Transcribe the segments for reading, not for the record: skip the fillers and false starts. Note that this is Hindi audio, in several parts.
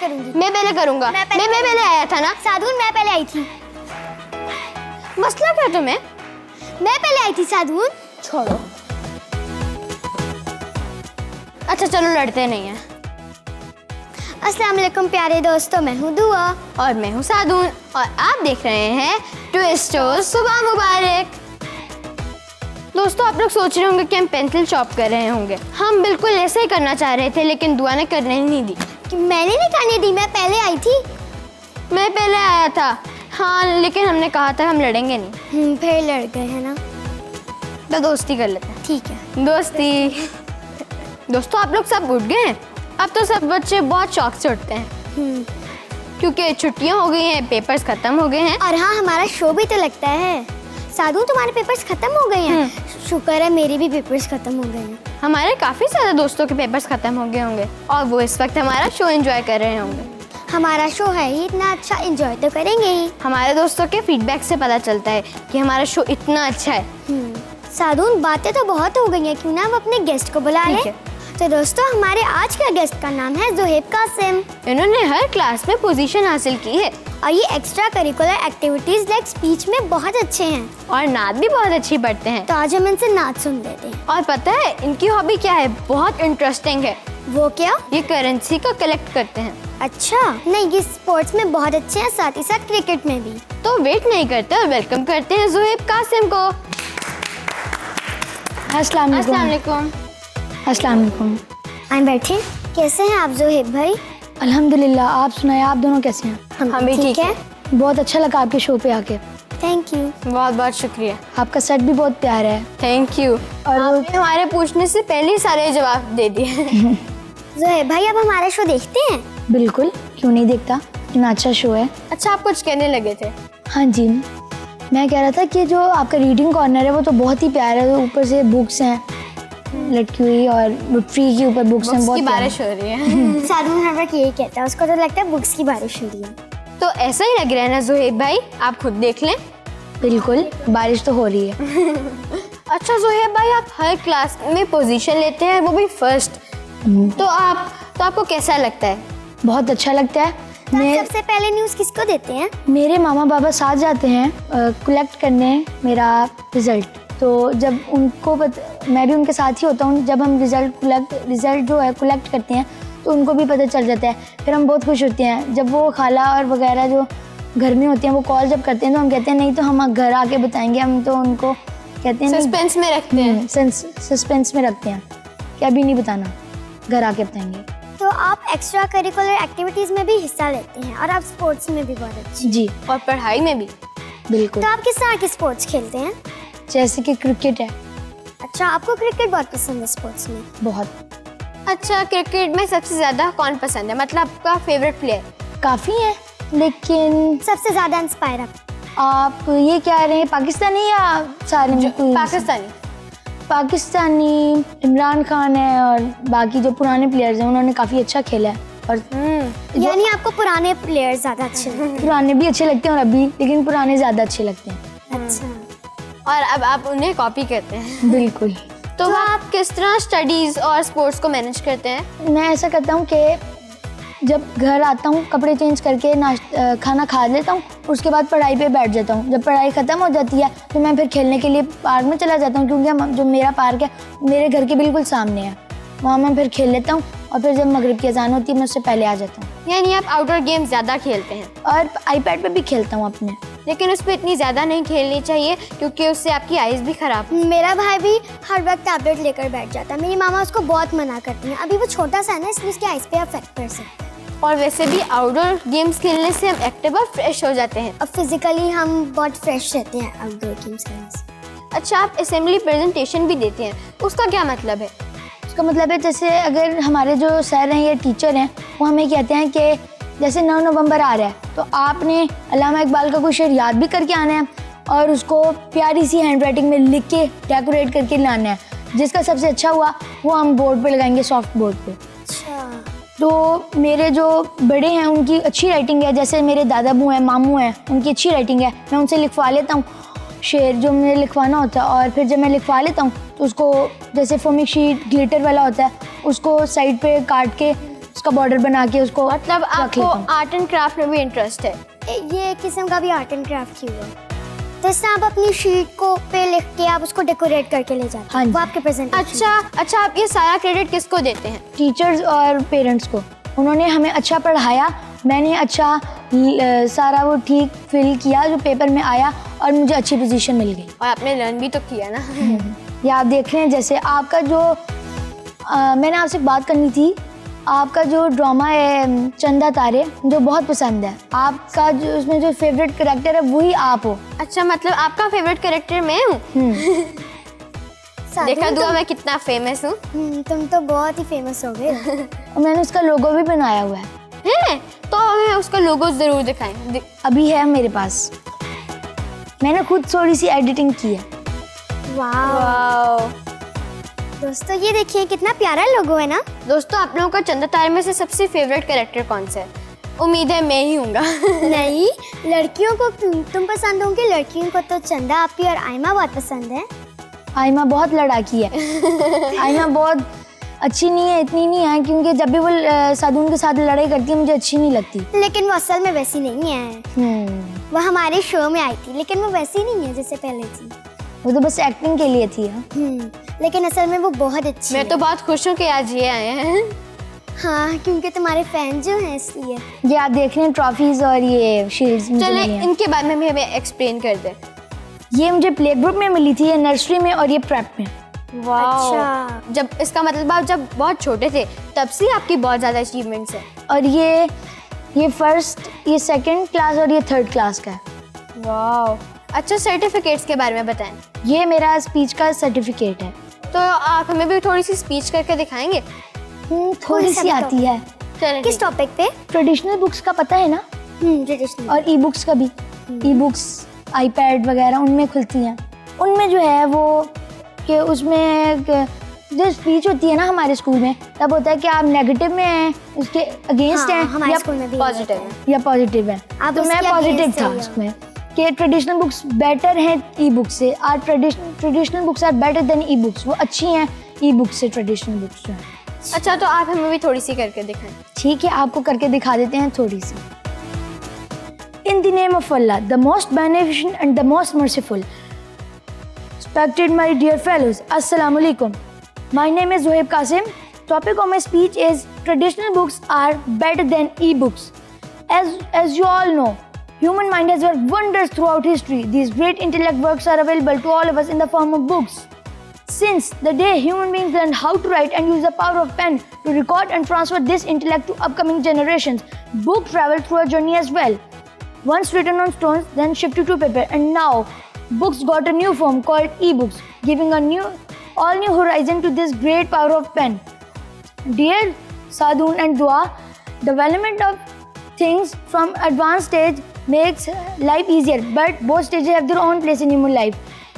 करूंगी। मैं पहले करूंगा। मैं पहले आया था ना। साधुन मैं पहले आई थी। मसला क्या तुम्हें? मैं पहले आई थी साधुन। छोड़ो। अच्छा चलो लड़ते नहीं हैं। अस्सलाम वालेकुम प्यारे दोस्तों, मैं हूँ दुआ और मैं हूँ साधुन और आप देख रहे हैं ट्विस्टो सुबह मुबारक। दोस्तों आप लोग सोच रहे होंगे कि हम पेंसिल शॉप कर रहे होंगे। हम बिल्कुल ऐसे ही करना चाह रहे थे लेकिन दुआ ने करने ही नहीं दी। मैंने नहीं करने दी, मैं पहले आई थी। मैं पहले आया था हाँ, लेकिन हमने कहा था हम लड़ेंगे नहीं। फिर लड़ गए हैं ना, तो दोस्ती कर लेते हैं। ठीक है दोस्ती। दोस्तों आप लोग सब उठ गए हैं? अब तो सब बच्चे बहुत शौक से उठते हैं क्योंकि छुट्टियां हो गई हैं, पेपर्स खत्म हो गए हैं। और हाँ हमारा शो भी तो लगता है। साधु तुम्हारे पेपर्स खत्म हो गए हैं? शुक्र है मेरे भी पेपर्स खत्म हो गए हैं। हमारे काफी सारे दोस्तों के पेपर्स खत्म हो गए होंगे और वो इस वक्त हमारा शो एंजॉय कर रहे होंगे। हमारा शो है ही इतना अच्छा, एंजॉय तो करेंगे ही। हमारे दोस्तों के फीडबैक से पता चलता है कि हमारा शो इतना अच्छा है। साधुन बातें तो बहुत हो गई हैं, क्यों ना हम अपने गेस्ट को बुला लें। तो दोस्तों हमारे आज का गेस्ट का नाम है ज़ुहैब कासिम। इन्होंने हर क्लास में पोजीशन हासिल की है और ये extra curricular activities like speech में बहुत अच्छे हैं और नात भी बहुत अच्छी पढ़ते हैं। तो आज हम इनसे नात सुन लेते हैं। और पता है इनकी हॉबी क्या है? बहुत इंटरेस्टिंग है। वो क्या? ये करेंसी का कलेक्ट करते हैं। अच्छा, नहीं ये स्पोर्ट्स में बहुत अच्छे हैं, साथ ही साथ क्रिकेट में भी। तो वेट नहीं करते और वेलकम करते हैं ज़ुहैब कासिम को। अस्सलाम वालेकुम। अस्सलाम वालेकुम। आए बैठे। कैसे हैं आप ज़ुहैब भाई? अल्हम्दुलिल्लाह, आप सुनाए आप दोनों कैसे हैं? हम भी ठीक है। बहुत अच्छा लगा आपके शो पे आके। Thank you. बहुत बहुत शुक्रिया। आपका सेट भी बहुत प्यारा है। Thank you. और आपने हमारे पूछने से पहले ही सारे जवाब दे दिए। ज़ुहैब भाई अब हमारा शो देखते हैं? बिल्कुल, क्यों नहीं देखता, इतना अच्छा शो है। अच्छा आप कुछ कहने लगे थे? हाँ जी, मैं कह रहा था कि जो आपका रीडिंग कॉर्नर है वो तो बहुत ही प्यारा है। ऊपर से बुक्स हैं लटकी हुई और ट्री के ऊपर बुक्स हैं। बहुत बारिश हो रही है। साधु हर वक्त यही कहता है, उसको तो लगता है बुक्स की बारिश हो रही है। तो ऐसा ही लग रहा है ना ज़ुहैब भाई, आप खुद देख लें। बिल्कुल, बारिश तो हो रही है। अच्छा ज़ुहैब भाई आप हर क्लास में पोजीशन लेते हैं, वो भी फर्स्ट। तो आपको कैसा लगता है? बहुत अच्छा लगता है। सबसे पहले न्यूज़ किसको देते हैं? मेरे मामा बाबा साथ जाते हैं कलेक्ट करने मेरा रिजल्ट। तो जब उनको मैं भी उनके साथ ही होता हूँ। जब हम रिजल्ट जो है कलेक्ट करते हैं तो उनको भी पता चल जाता है। फिर हम बहुत खुश होते हैं। जब वो खाला और वगैरह जो घर में होते हैं वो कॉल जब करते हैं तो हम कहते हैं नहीं तो हम घर आके बताएंगे। हम तो उनको कहते हैं सस्पेंस में रखते हैं। सस्पेंस में रखते हैं कि अभी नहीं बताना, घर आके बताएंगे। तो आप एक्स्ट्रा करिकुलर एक्टिविटीज में भी हिस्सा लेते हैं और आप स्पोर्ट्स में भी बहुत अच्छे। जी, और पढ़ाई में भी। बिल्कुल। तो आप किस तरह के स्पोर्ट्स खेलते हैं? जैसे कि क्रिकेट है। अच्छा, आपको क्रिकेट बहुत पसंद है स्पोर्ट्स में? बहुत। अच्छा, क्रिकेट में सबसे ज़्यादा कौन पसंद है? मतलब आपका फेवरेट प्लेयर? काफ़ी है, लेकिन सबसे ज़्यादा इंस्पायर आप ये कह रहे हैं पाकिस्तानी या सारे? पाकिस्तानी इमरान खान है और बाकी जो पुराने प्लेयर्स हैं उन्होंने काफ़ी अच्छा खेला है। और यानी आपको पुराने प्लेयर्स ज़्यादा अच्छे लगते हैं? पुराने भी अच्छे लगते हैं और अभी, लेकिन पुराने ज़्यादा अच्छे लगते हैं। अच्छा। और अब आप उन्हें कॉपी करते हैं? बिल्कुल। तो आप किस तरह स्टडीज़ और स्पोर्ट्स को मैनेज करते हैं? मैं ऐसा करता हूँ कि जब घर आता हूँ कपड़े चेंज करके खाना खा लेता हूँ, उसके बाद पढ़ाई पे बैठ जाता हूँ। जब पढ़ाई ख़त्म हो जाती है तो मैं फिर खेलने के लिए पार्क में चला जाता हूँ, क्योंकि जो मेरा पार्क है मेरे घर के बिल्कुल सामने है। वहाँ मैं फिर खेल लेता हूँ और फिर जब मगरिब की अज़ान होती है मैं उससे पहले आ जाता हूँ। यानी आप आउटडोर गेम ज़्यादा खेलते हैं? और आईपैड पे भी खेलता हूँ अपने, लेकिन उस पर इतनी ज़्यादा नहीं खेलनी चाहिए क्योंकि उससे आपकी आइज़ भी ख़राब। मेरा भाई भी हर वक्त टैबलेट लेकर बैठ जाता है। मेरी मामा उसको बहुत मना करती हैं। अभी वो छोटा सा है ना, इसलिए उसकी आइज़ पे अफेक्ट कर सकता है। और वैसे भी आउटडोर गेम्स खेलने से हम एक्टिव और फ्रेश हो जाते हैं। अब फिजिकली हम बहुत फ्रेश रहते हैं आउटडोर गेम्स खेलने से। अच्छा, आप असेंबली प्रेजेंटेशन भी देते हैं, उसका क्या मतलब है? उसका मतलब है जैसे अगर हमारे जो सर हैं या टीचर हैं वो हमें कहते हैं कि जैसे 9 नवंबर आ रहा है तो आपने अल्लामा इकबाल का कोई शेर याद भी करके आना है और उसको प्यारी सी हैंडराइटिंग में लिख के डेकोरेट करके लाना है। जिसका सबसे अच्छा हुआ वो हम बोर्ड पे लगाएंगे, सॉफ्ट बोर्ड पे। अच्छा। तो मेरे जो बड़े हैं उनकी अच्छी राइटिंग है, जैसे मेरे दादा बू हैं, मामू हैं, उनकी अच्छी राइटिंग है। मैं उनसे लिखवा लेता हूँ शेर जो मुझे लिखवाना होता है, और फिर जब मैं लिखवा लेता हूँ तो उसको जैसे फोमिक शीट ग्लिटर वाला होता है उसको साइड पे काट के उसका बॉर्डर बना के उसको मतलब रख आपको लेता हूँ। आर्ट एंड क्राफ्ट में भी इंटरेस्ट है। ये एक किस्म का भी आर्ट एंड क्राफ्ट ही हुआ। तो इससे आप अपनी शीट को पे लिख के आप उसको डेकोरेट करके ले जाते हाँ हैं, जी। वो आपके प्रेजेंटेशन। अच्छा, आप ये सारा क्रेडिट किसको देते हैं? टीचर्स और पेरेंट्स को। उन्होंने हमें अच्छा पढ़ाया, मैंने अच्छा सारा वो ठीक फिल किया जो पेपर में आया और मुझे अच्छी पोजीशन मिल गई। और आपने लर्न भी तो किया ना। ये आप देख रहे हैं जैसे आपका जो मैंने आपसे बात करनी थी, आपका जो ड्रामा है चंदा तारे जो बहुत पसंद है, आपका जो उसमें जो फेवरेट कैरेक्टर है वही आप हो। अच्छा, मतलब आपका फेवरेट कैरेक्टर मैं हूँ? देखा दुआ मैं कितना फेमस हूँ। तुम तो बहुत ही फेमस हो गए। और मैंने उसका लोगो भी बनाया हुआ है। तो हमें उसका लोगो जरूर दिखाएं। अभी है मेरे पास, मैंने खुद थोड़ी सी एडिटिंग की है। वाओ। दोस्तों ये देखिए कितना प्यारा लोगो है ना। दोस्तों, आप लोगों का चंदा तारे में से सबसे फेवरेट कैरेक्टर कौन सा है? उम्मीद है मैं ही हूँगा। नहीं, लड़कियों को तुम पसंद होंगे, लड़कियों को तो चंदा आपी और आयमा बहुत पसंद है। आयमा बहुत लड़ाकी है। आयमा बहुत अच्छी नहीं है, इतनी नहीं है, क्योंकि जब भी वो सादून के साथ लड़ाई करती है मुझे अच्छी नहीं लगती। लेकिन वो असल में वैसी नहीं है। वो हमारे शो में आई थी, लेकिन वो वैसी नहीं है जैसे पहले थी। वो तो बस एक्टिंग के लिए थी। लेकिन असल में वो बहुत अच्छी मैं है। तो बहुत खुश हूँ कि आज ये आए हैं। हाँ, क्योंकि तुम्हारे फैन जो हैं इसलिए। ये आप देख रहे हैं ट्रॉफीज और ये शील्ड्स मुझे चले मिली हैं। इनके बारे में भी हमें एक्सप्लेन कर दे। ये मुझे प्ले ग्रुप में मिली थी, ये नर्सरी में और ये प्रेप में। अच्छा। जब इसका मतलब आप जब बहुत छोटे थे तब से आपकी बहुत ज़्यादा अचीवमेंट्स है। और ये फर्स्ट, ये सेकंड क्लास और ये थर्ड क्लास का है। वाओ। अच्छा, सर्टिफिकेट्स के बारे में बताएं। ये मेरा स्पीच का सर्टिफिकेट है। तो आप हमें भी थोड़ी सी स्पीच करके दिखाएंगे? थोड़ी सी आती है। चलें, किस टॉपिक पे? ट्रेडिशनल बुक्स का पता है ना, ट्रेडिशनल। और ई बुक्स का भी। ई बुक्स आईपैड वगैरह उनमें खुलती हैं। उनमें जो है वो कि उसमें जो स्पीच होती है ना हमारे स्कूल में, तब होता है कि आप नेगेटिव में हैं, उसके अगेंस्ट हैं, हमारे या स्कूल में भी पॉजिटिव है। या पॉजिटिव है। आप तो मैं उसके पॉजिटिव against था ही हो। उसमें कि ट्रेडिशनल बुक्स बेटर हैं ई बुक से। Are traditional books are better than e books. वो अच्छी हैं ई बुक से, ट्रेडिशनल बुक्स जो हैं। अच्छा, तो आप हमें भी थोड़ी सी करके दिखाएं। ठीक है, आपको करके दिखा देते हैं थोड़ी सी। In the name of Allah, the most beneficent and the most merciful. Respected my dear fellows, Assalamu alaikum. My name is Zohaib Qasim. Topic of my speech is traditional books are better than e-books. As you all know, human mind has worked wonders throughout history. These great intellect works are available to all of us in the form of books. Since the day human beings learned how to write and use the power of pen to record and transfer this intellect to upcoming generations, books travel through a journey as well. Once written on stones, then shifted to paper, and now books got a new form called e-books, giving a all new horizon to this great power of pen. Dear Sadoon and Dua, development of things from advanced stage makes life easier, but both stages have their own place in human life.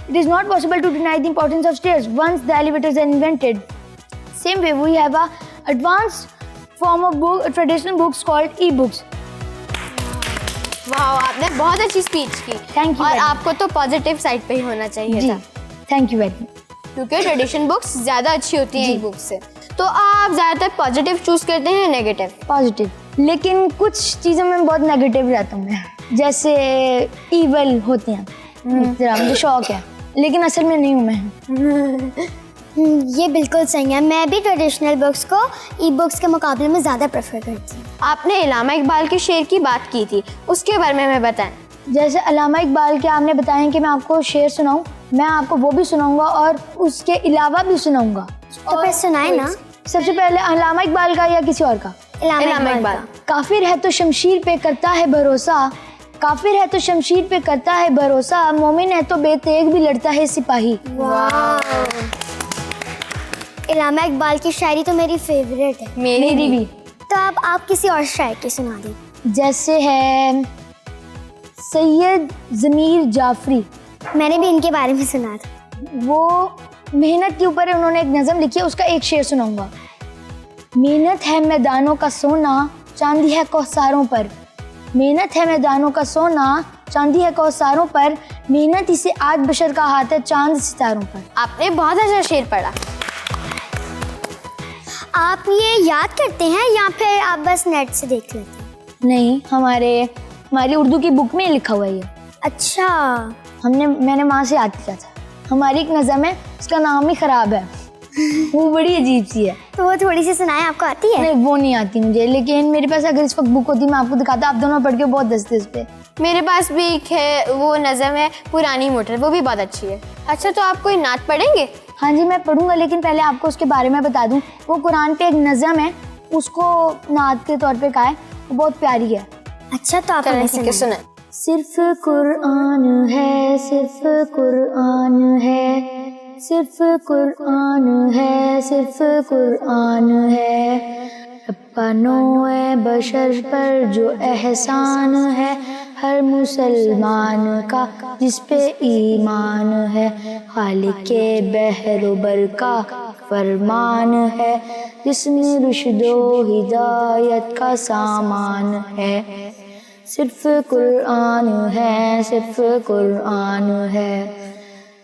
It is not possible to deny the importance of stairs once the elevators are invented. Same way, we have a advanced form of traditional books called e-books. वाह, आपने बहुत अच्छी स्पीच की। Thank you और very much. आपको तो पॉजिटिव साइड पे ही होना चाहिए जी, था, थैंक यू वेरी मच। क्योंकि ट्रेडिशन बुक्स ज़्यादा अच्छी होती हैं ई बुक्स से। तो आप ज़्यादातर पॉजिटिव चूज करते हैं या नेगेटिव? पॉजिटिव, लेकिन कुछ चीज़ों में बहुत नेगेटिव रहता हूँ मैं, जैसे ईवल होती हैं। जरा मुझे शौक है, लेकिन असल में नहीं हूँ मैं। ये बिल्कुल सही है। मैं भी ट्रेडिशनल बुक्स को ई बुक्स के मुकाबले में ज़्यादा प्रेफर करती हूँ। आपने इलामा इकबाल के शेर की बात की थी, उसके बारे में हमें बताएं। जैसे अल्लामा इकबाल के आपने बताया कि मैं आपको शेर सुनाऊँ, मैं आपको वो भी सुनाऊंगा और उसके अलावा भी सुनाऊंगा। तो फिर सुनाए ना। सबसे पहले अल्लामा इकबाल का या किसी और का? इलामा इकबाल। काफिर है तो शमशीर पे करता है भरोसा, काफिर है तो शमशीर पे करता है भरोसा, मोमिन है तो बेतेग भी लड़ता है सिपाही। इलामा इकबाल की शायरी तो मेरी फेवरेट है। मेरी भी। तो अब आप किसी और शायर की सुना दें। जैसे है सैयद ज़मीर जाफरी, मैंने भी इनके बारे में सुना था। वो मेहनत के ऊपर उन्होंने एक नज़म लिखी है, उसका एक शेर सुनाऊंगा। मेहनत है मैदानों का सोना, चांदी है कौसारों पर, मेहनत है मैदानों का सोना, चांदी है कौसारों पर, मेहनत इसे आज बशर का हाथ है चांद सितारों पर। आपने बहुत अच्छा शेर पढ़ा। आप ये याद करते हैं या फिर आप बस नेट से देख लेते हैं? नहीं, हमारी उर्दू की बुक में लिखा हुआ है ये। अच्छा, मैंने वहाँ से याद किया था। हमारी एक नज़म है, उसका नाम ही ख़राब है। वो बड़ी अजीब सी है। तो वो थोड़ी सी सुनाए, आपको आती है? नहीं, वो नहीं आती मुझे, लेकिन मेरे पास अगर इस वक्त बुक होती मैं आपको दिखाता। आप दोनों पढ़ के बहुत दस्ते इस पे। मेरे पास भी एक है, वो नज़म है पुरानी मोटर, वो भी बहुत अच्छी है। अच्छा, तो आप कोई नात पढ़ेंगे? हाँ जी, मैं पढ़ूंगा, लेकिन पहले आपको उसके बारे में बता दूं। वो कुरान पे एक नज़म है, उसको नात के तौर पे कहा है, वो बहुत प्यारी है। अच्छा, तो आप चलो हमें ठीक है, सुनाएं। सुनाए। सिर्फ कुरान है, सिर्फ कुरान है, सिर्फ कुरान है, सिर्फ कुरान है। रब्बा नौए बशर पर जो एहसान है, हर मुसलमान का जिस पे ईमान है। खालिके बहरो बर का फरमान है, जिसमें रुश्दो हिदायत का सामान है। सिर्फ कुरान है, सिर्फ कुरान है,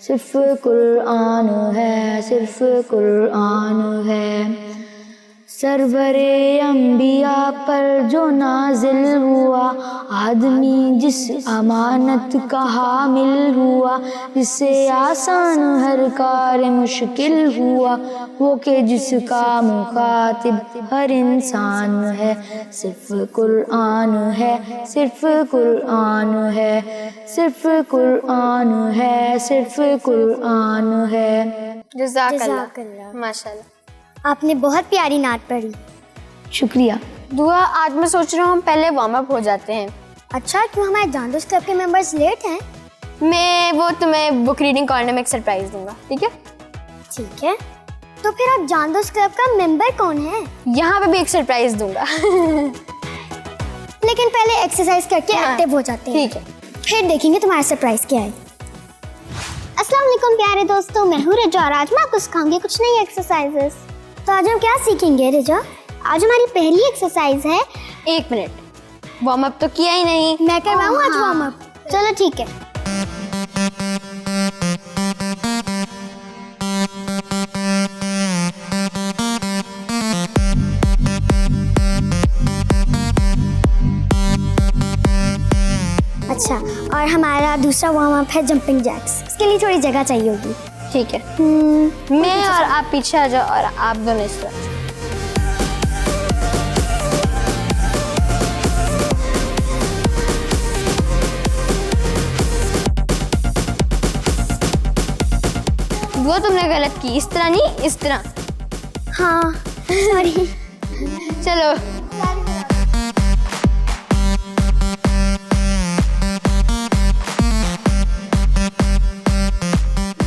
सिर्फ कुरान है, सिर्फ कुरान है। सरवरे अंबिया पर जो नाजिल हुआ, आदमी जिस अमानत का हामिल हुआ, जिससे आसान हर कार मुश्किल हुआ, वो के जिसका मुखातिब हर इंसान है। सिर्फ कुरान है, सिर्फ कुरान है, सिर्फ कुरान है, सिर्फ कुरान है। जज़ाकल्लाह, माशाल्लाह। आपने बहुत प्यारी नात पढ़ी। शुक्रिया। दुआ, आज मैं सोच रहा हूँ हम पहले वार्म अप हो जाते हैं। अच्छा, क्यों? हमारे जानदोस्त क्लब के मेंबर्स लेट हैं। मैं वो तुम्हें बुक रीडिंग कॉर्नर में एक सरप्राइज दूंगा, ठीक है? ठीक है, तो फिर आप जानदोस्त क्लब का मेंबर कौन है? यहाँ पे भी एक सरप्राइज दूंगा। लेकिन पहले एक्सरसाइज करके हाँ, एक्टिव हो जाते हैं। ठीक है। फिर देखेंगे तुम्हारा सरप्राइज क्या है। अस्सलाम वालेकुम प्यारे दोस्तों, मैं हूँ रजा और आज मैं आपको सिखाऊंगी कुछ नई एक्सरसाइजेस। तो आज हम क्या सीखेंगे रजा? आज हमारी पहली एक्सरसाइज है। 1 मिनट, वार्म अप तो किया ही नहीं। मैं करवाऊँ आज वार्म अप? चलो ठीक है। अच्छा, और हमारा दूसरा वार्म अप है जंपिंग जैक्स। इसके लिए थोड़ी जगह चाहिए होगी। ठीक है, मैं और आप पीछे आ जाओ और आप दोनों इस तरफ। वो तुमने गलत की, इस तरह नहीं, इस तरह। हाँ सॉरी। चलो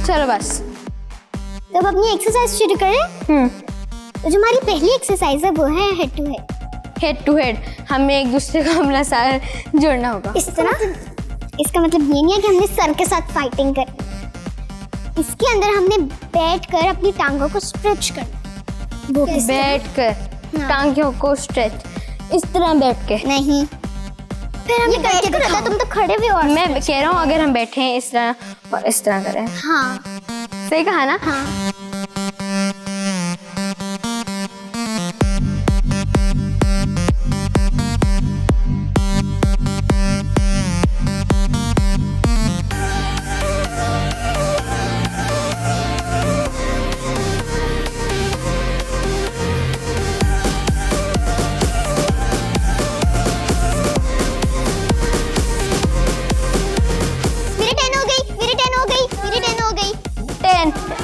चलो बस, तो अब अपनी एक्सरसाइज शुरू करें। तो जो हमारी पहली एक्सरसाइज है वो है head to head. Head to head, हमें एक दूसरे को अपना सार जोड़ना होगा। इस तरह। इसका मतलब ये नहीं है कि हमने सर के साथ फाइटिंग करनी। इसके अंदर हमने बैठकर अपनी टांगों को स्ट्रेच करना। वो किस तरह? बैठकर टांगों को स्ट्रेच, इस तरह बैठ के नहीं, फिर हमने करके दिखाओ। तुम तो खड़े भी हो। मैं कह रहा हूँ अगर हम बैठे हैं इस तरह और इस तरह करें। हाँ सही कहा ना? हाँ।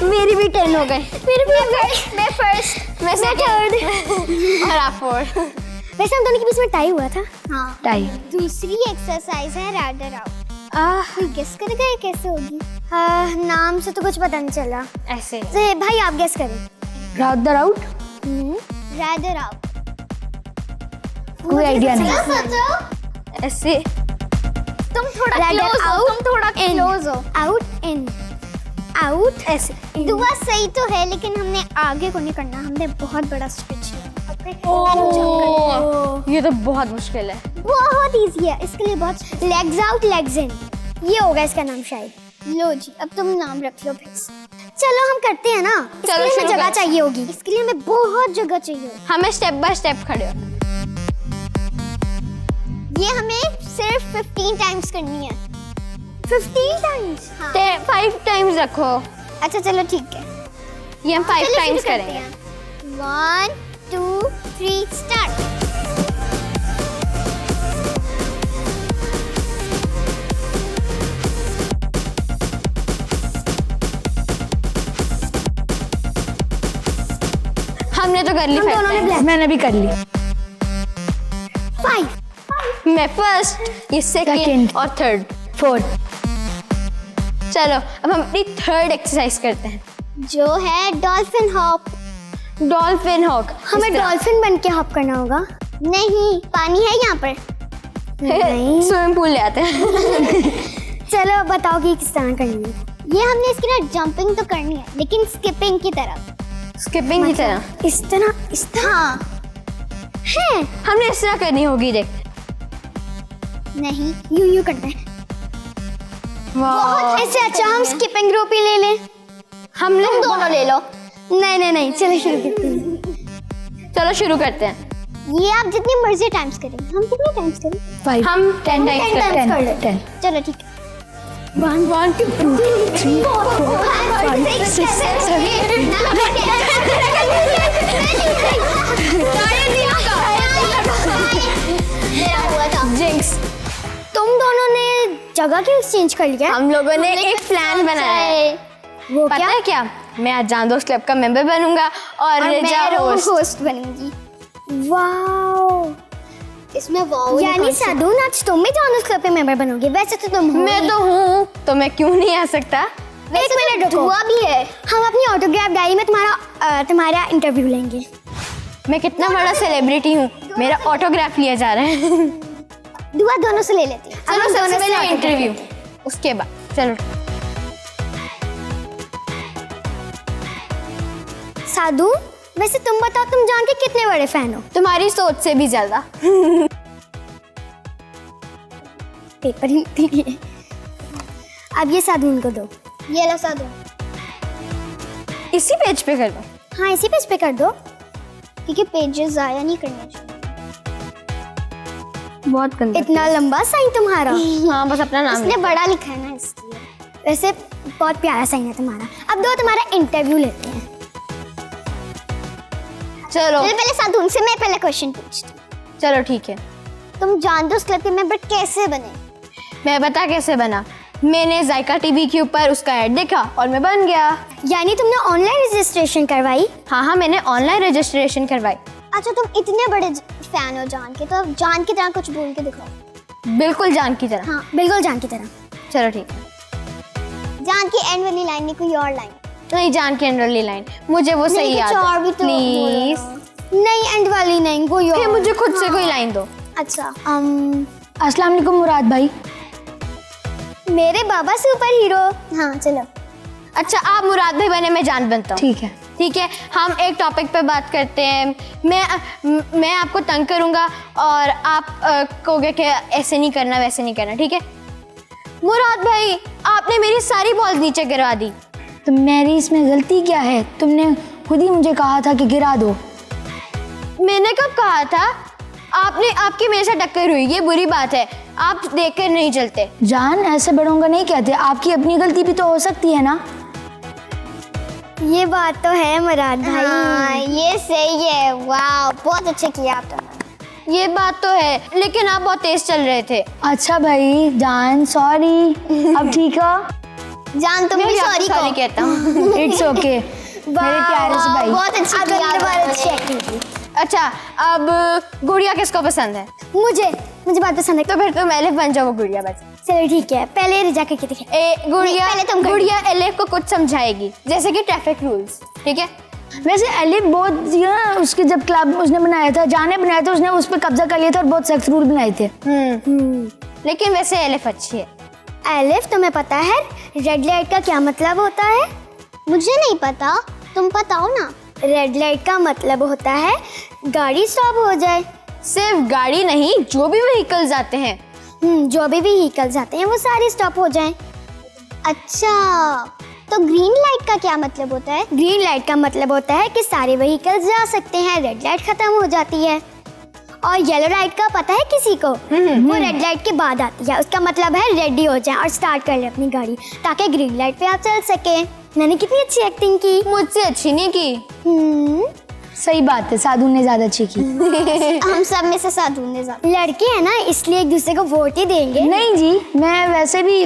मेरी भी 10 हो गई। मेरी भी हो गई। मैं फर्स्ट, मैं थर्ड और आप 4। वैसे हम दोनों के बीच में टाई हुआ था। हाँ, टाई। दूसरी एक्सरसाइज है रैदर आउट। कोई गेस करेगा ये कैसे होगी? नाम से तो कुछ पता नहीं चला। ऐसे तो भाई आप गेस करें। Rather out? Rather out. कोई आइडिया नहीं। ऐसे तुम थोड़ा क्लोज हो, तुम थोड़ा क्लोज हो। आउट इन, आउट ऐसे। दुआ सही तो है लेकिन हमने आगे को नहीं करना, हमने बहुत बड़ा स्ट्रेच लिया। ये तो बहुत मुश्किल है। बहुत इजी है, इसके लिए बहुत लेग्स आउट लेग्स इन, ये होगा इसका नाम शायद। लो जी, अब तुम नाम रख लो फिर। चलो हम करते हैं ना। चलो, इसके लिए हमें शुरू जगह करें। चाहिए होगी, इसके लिए हमें बहुत जगह चाहिए होगी। हमें स्टेप बाय स्टेप खड़े हो। ये हमें सिर्फ 15 टाइम्स करनी है। 15 टाइम्स? हाँ। 5 टाइम्स रखो। अच्छा चलो ठीक है, ये हम 5 चलिए टाइम्स शुरू करते करेंगे। हैं। 1 2 3 स्टार्ट। हमने तो कर ली। हम दोनों ने black। मैंने भी कर ली। 5 मैं फर्स्ट, ये सेकंड Second। और थर्ड। 4 चलो अब हम अपनी थर्ड एक्सरसाइज करते हैं, जो है डॉल्फिन हॉप। Dolphin hawk. हमें डॉल्फिन बन के हॉप करना होगा। नहीं, पानी है यहाँ पर। नहीं। स्विमिंग पूल ले आते हैं। चलो बताओ कि किस तरह करनी है। ये हमने इसकी ना जंपिंग तो करनी है, लेकिन स्किपिंग की तरफ। स्किपिंग की तरह इस तरह हाँ है। हमने इस तरह करनी होगी। देख, नहीं, यूं करते हैं। वाह, ऐसे अच्छा हम स्किपिंग रोप ही ले लें। हमने तुम दोनों ले लो। नहीं, चलो शुरू करते हैं। चलो शुरू करते हैं। ये आप जितनी मर्जी टाइम्स करें। हम कितने टाइम्स करें? 5 हम 10 10 टाइम्स करते हैं। कर लो। 10 चलो ठीक है। 1 2 3 4 5 6 7 जिंक्स। तुम दोनों ने जगह क्यों एक्सचेंज कर लिया? हम लोगों ने एक प्लान बनाया है। वो पता क्या? है क्या? मैं आज जान दोस्त क्लब का मेंबर बनूंगा और रेजा होस्ट। होस्ट बनूंगी। वाओ, इसमें वाओ यानी साधुन आज तुम भी जानोस क्लब के मेंबर बनोगे। वैसे तो तुम हो मैं ही। तो हूँ, तो मैं क्यों नहीं आ सकता? एक मिनट रुको। दुआ भी है। हम अपनी ऑटोग्राफ डायरी में तुम्हारा इंटरव्यू लेंगे। मैं कितना बड़ा सेलिब्रिटी हूँ, मेरा ऑटोग्राफ लिया जा रहा है। दुआ दोनों से ले लेती हैं। चलो हम दोनों सबसे से पहले autograph इंटरव्यू, लेते हैं। उसके बाद चलो। साधु, वैसे तुम बताओ, तुम जान के कितने बड़े फैन हो? तुम्हारी सोच से भी ज्यादा। पेपर ही दिए। अब ये साधुन को दो। ये लो साधु। इसी पेज पे कर दो। हाँ, इसी पेज पे कर दो, क्योंकि पेजेस ज़ाया नहीं करने चाहिए। बहुत गंदा। इतना लंबा साइन तुम्हारा। हाँ, बस अपना नाम इसने लिखो। बड़ा लिखा है ना, इसलिए। वैसे बहुत प्यारा साइन है तुम्हारा। अब दो, तुम्हारा इंटरव्यू लेते हैं। चलो पहले साधुन से मैं पहले क्वेश्चन पूछती हूँ। चलो ठीक है। तुम जान दो क्लब के मेंबर कैसे बने? मैं बता कैसे बना। मैंने जायका टीवी के ऊपर उसका ऐड देखा और मैं बन गया। यानी तुमने ऑनलाइन रजिस्ट्रेशन करवाई? हाँ, मैंने ऑनलाइन रजिस्ट्रेशन करवाई। अच्छा, तुम इतने बड़े फैन हो जान के, तो अब जान की तरह कुछ बोल के दिखाओ। बिल्कुल जान की तरह। हाँ, बिल्कुल जान की तरह। चलो ठीक है। जान की एंड वाली लाइन नहीं, कोई और लाइन। नहीं, जान की एंड वाली लाइन मुझे वो सही याद और है। भी तो प्लीज। नहीं, एंड वाली नहीं, कोई और। फिर मुझे खुद से कोई लाइन दो। अच्छा, अस्सलाम वालेकुम मुराद भाई। मेरे बाबा सुपर हीरो। हाँ चलो। अच्छा, आप मुराद भाई बने, मैं जान बनता हूँ। ठीक है। ठीक है, हम एक टॉपिक पे बात करते हैं। मैं आपको तंग करूँगा और आप कहोगे कि ऐसे नहीं करना, वैसे नहीं करना। ठीक है मुराद भाई, आपने मेरी सारी बॉल नीचे गिरवा दी। तो मेरी इसमें गलती क्या है? तुमने खुद ही मुझे कहा था कि गिरा दो। मैंने कब कहा था? आपकी मेरे से टक्कर हुई, ये बुरी बात है। आप देखकर नहीं चलते। जान, ऐसे बड़ों का नहीं कहते, आपकी अपनी गलती भी तो हो सकती है ना। ये बात तो है मुराद भाई। हाँ, ये सही है। वाह, बहुत अच्छा किया आपने। ये बात तो है, लेकिन आप बहुत तेज चल रहे थे। अच्छा भाई, जान सॉरी। अब ठीक है? जान तुम मैं भी भी सॉरी सॉरी कहो। कहता हूँ। इट्स ओके मेरे प्यारे से भाई। बहुत अच्छी अब किया दोबारा आपने। चेक कीजिए। अच्छा, अब गुड़िया किसको पसंद है? मुझे बहुत पसंद है। तो फिर तुम एलिफ बन जाओ, गुड़िया बस। चलो ठीक है, पहले रिजा करके दिखाए। गुड़िया पहले तुम कर। गुड़िया एलिफ को कुछ समझाएगी, जैसे कि ट्रैफिक रूल्स। ठीक है, वैसे एलिफ बहुत उसके जब क्लब उसने बनाया था, जाने बनाया था, उसने उस पर कब्जा कर लिया था और बहुत सख्त रूल बनाए थे। लेकिन वैसे एलिफ अच्छी है। एलिफ, तुम्हें पता है रेड लाइट का क्या मतलब होता है? मुझे नहीं पता, तुम बताओ ना। रेड लाइट का मतलब होता है गाड़ी स्टॉप हो जाए। सिर्फ गाड़ी नहीं, जो भी व्हीकल्स आते हैं। जो भी व्हीकल्स आते हैं वो सारे स्टॉप हो जाएं। अच्छा, तो ग्रीन लाइट का क्या मतलब होता है? ग्रीन लाइट का मतलब होता है कि सारे व्हीकल्स जा सकते हैं, रेड लाइट खत्म हो जाती है। और येलो लाइट का पता है किसी को? वो रेड लाइट के बाद आती है। उसका मतलब है रेडी हो जाए और स्टार्ट कर ले अपनी गाड़ी, ताकि ग्रीन लाइट पे आप चल सके। मैंने कितनी अच्छी एक्टिंग की। मुझसे अच्छी नहीं की। सही बात है, साधु ने ज्यादा अच्छी की। हम सब में से साधु ने ज्यादा। लड़के हैं ना, इसलिए एक दूसरे को वोट ही देंगे। नहीं जी, मैं वैसे भी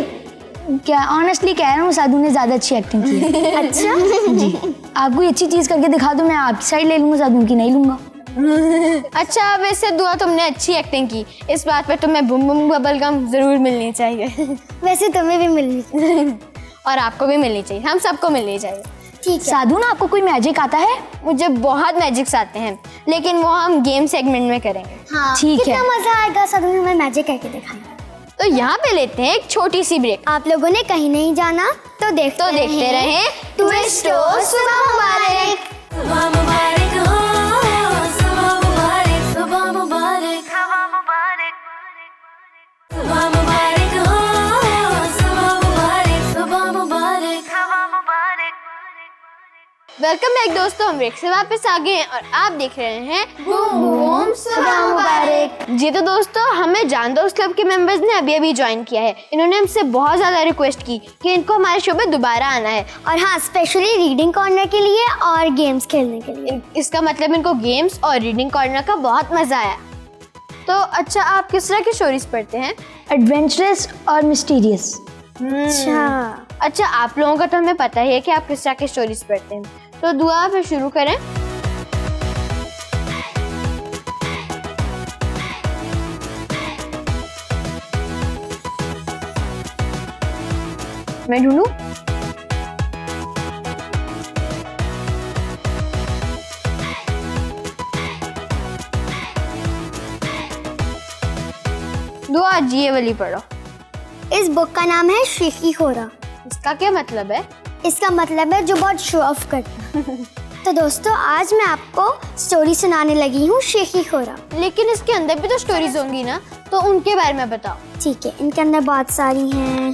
क्या ऑनेस्टली कह रहा हूँ, साधु ने ज्यादा अच्छी एक्टिंग की है। अच्छा जी, आप कोई अच्छी चीज करके दिखा दो, मैं आपकी साइड ले लूंगा, साधु की नहीं लूंगा। अच्छा, वैसे दुआ तुमने अच्छी एक्टिंग की, इस बात पे तुम्हें बुम बुम बबल गम जरूर मिलनी चाहिए। वैसे तुम्हें भी मिलनी और आपको भी मिलनी चाहिए, हम सबको मिलनी चाहिए। ठीक है। साधु ना, आपको कोई मैजिक आता है? मुझे बहुत मैजिक्स आते हैं, लेकिन वो हम गेम सेगमेंट में करेंगे। हाँ, ठीक कितना है। मजा आएगा साधु ने हमें मैजिक करके दिखाया। तो यहाँ पे लेते हैं एक छोटी सी ब्रेक। आप लोगों ने कहीं नहीं जाना तो देखते रहे ट्विस्टो सुबह मुबारक। सुबह मुबारक हो, सुबह मुबारक, सुबह मुबारक, सुबह मुबारक हो, सुबह मुबारक, सुबह मुबारक। वेलकम बैक दोस्तों, हम ब्रेक से वापस आ गए हैं और आप देख रहे हैं बूम बूम सुबह मुबारक। जी तो दोस्तों, हमें जान दोस्त क्लब के मेंबर्स ने अभी अभी ज्वाइन किया है। इन्होंने हमसे बहुत ज़्यादा रिक्वेस्ट की कि इनको हमारे शो में दोबारा आना है, और हाँ, स्पेशली रीडिंग कॉर्नर के लिए और गेम्स खेलने के लिए। इसका मतलब इनको गेम्स और रीडिंग कॉर्नर का बहुत मज़ा आया। तो अच्छा, आप किस तरह की स्टोरीज पढ़ते हैं? एडवेंचरस और मिस्टीरियस। अच्छा, आप लोगों का तो हमें पता ही है कि आप किस तरह की स्टोरीज पढ़ते हैं। तो दुआ फिर शुरू करें। मैं ढूंढूं? दुआ, आज ये वाली पढ़ो। इस बुक का नाम है शेखी खोरा। इसका क्या मतलब है? इसका मतलब है जो बहुत शो ऑफ करता है। तो दोस्तों, आज मैं आपको स्टोरी सुनाने लगी हूँ शेखी खोरा। लेकिन इसके अंदर भी तो स्टोरीज होंगी ना, तो उनके बारे में बताओ। ठीक है, इनके अंदर बहुत सारी हैं।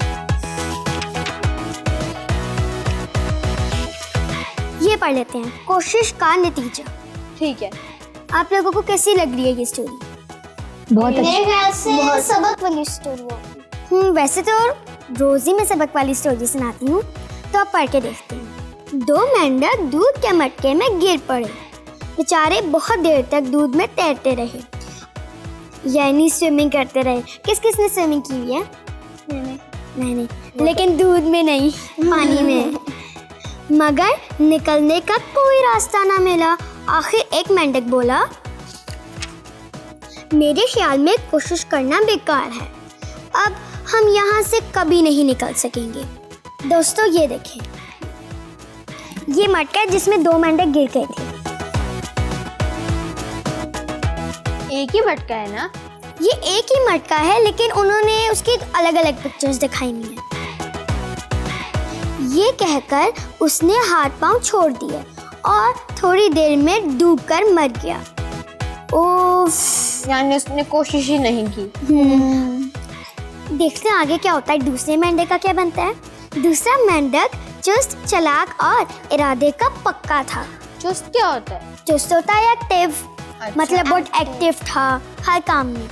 ये पढ़ लेते हैं, कोशिश का नतीजा। ठीक है। आप लोगों को कैसी लग रही है ये स्टोरी? बहुत अच्छी। ख्याल से सबक वाली स्टोरी है। वैसे तो रोज ही मैं सबक वाली स्टोरी सुनाती हूँ, तो आप पढ़ के देखते हैं। दो मेंढक दूध के मटके में गिर पड़े। बेचारे बहुत देर तक दूध में तैरते रहे, यानी स्विमिंग करते रहे। किस किस ने स्विमिंग की हुई है? मैंने। लेकिन दूध में नहीं, पानी में। मगर निकलने का कोई रास्ता ना मिला। आखिर एक मेंढक बोला, मेरे ख्याल में कोशिश करना बेकार है, अब हम यहाँ से कभी नहीं निकल सकेंगे। दोस्तों, ये देखें, ये मटका है जिसमें दो मेंढक गिर गए थे। एक ही मटका है ना? ये एक ही मटका है, लेकिन उन्होंने उसकी अलग अलग पिक्चर्स दिखाई हुई हैं। ये कहकर उसने हाथ पांव छोड़ दिए और थोड़ी देर में डूबकर मर गया। ओफ, यानी उसने कोशिश ही नहीं की। देखते हैं आगे क्या होता है। दूसरे मेंढक का क्या बनता है? दूसरा मेंढक चुस्त, चालाक और इरादे का पक्का था। चुस्त क्या होता है? चुस्त होता है एक्टिव, अच्छा, मतलब बहुत एक्टिव था हर काम में।